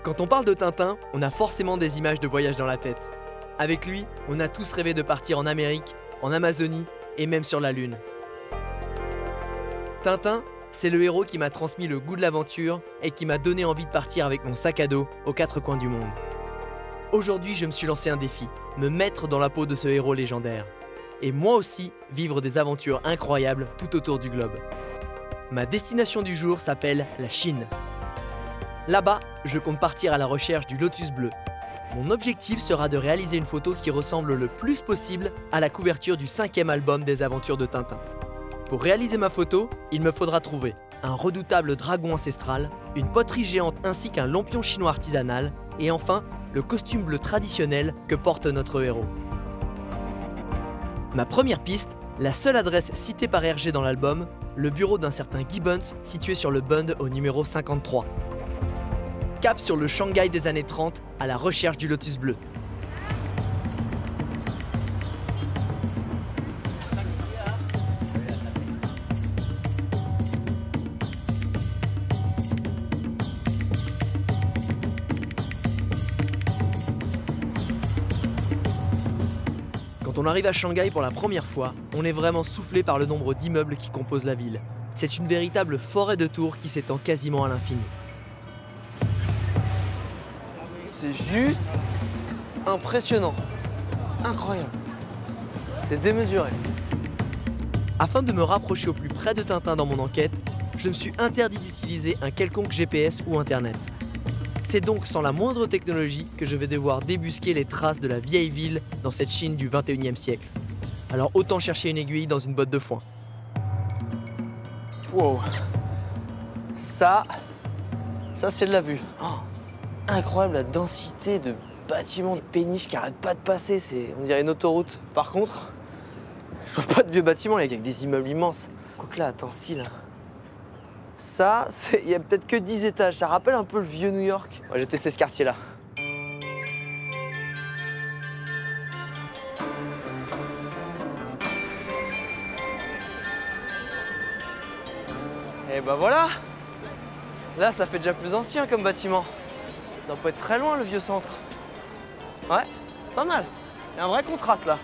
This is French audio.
Quand on parle de Tintin, on a forcément des images de voyage dans la tête. Avec lui, on a tous rêvé de partir en Amérique, en Amazonie et même sur la Lune. Tintin, c'est le héros qui m'a transmis le goût de l'aventure et qui m'a donné envie de partir avec mon sac à dos aux quatre coins du monde. Aujourd'hui, je me suis lancé un défi, me mettre dans la peau de ce héros légendaire. Et moi aussi, vivre des aventures incroyables tout autour du globe. Ma destination du jour s'appelle la Chine. Là-bas, je compte partir à la recherche du lotus bleu. Mon objectif sera de réaliser une photo qui ressemble le plus possible à la couverture du 5e album des aventures de Tintin. Pour réaliser ma photo, il me faudra trouver un redoutable dragon ancestral, une poterie géante ainsi qu'un lampion chinois artisanal, et enfin, le costume bleu traditionnel que porte notre héros. Ma première piste, la seule adresse citée par Hergé dans l'album, le bureau d'un certain Gibbons situé sur le Bund au numéro 53. Cap sur le Shanghai des années 30 à la recherche du lotus bleu. Quand on arrive à Shanghai pour la première fois, on est vraiment soufflé par le nombre d'immeubles qui composent la ville. C'est une véritable forêt de tours qui s'étend quasiment à l'infini. C'est juste impressionnant, incroyable, c'est démesuré. Afin de me rapprocher au plus près de Tintin dans mon enquête, je me suis interdit d'utiliser un quelconque GPS ou Internet. C'est donc sans la moindre technologie que je vais devoir débusquer les traces de la vieille ville dans cette Chine du 21e siècle. Alors autant chercher une aiguille dans une botte de foin. Wow, ça c'est de la vue. Oh. Incroyable la densité de bâtiments, de péniches qui arrêtent pas de passer, on dirait une autoroute. Par contre, je vois pas de vieux bâtiments, il y a que des immeubles immenses. Quoique là, attends, si là. Ça, il y a peut-être que 10 étages, ça rappelle un peu le vieux New York. Ouais, j'ai testé ce quartier-là. Et bah voilà. Là, ça fait déjà plus ancien comme bâtiment. Ça doit pas être très loin le vieux centre. Ouais, c'est pas mal. Il y a un vrai contraste là.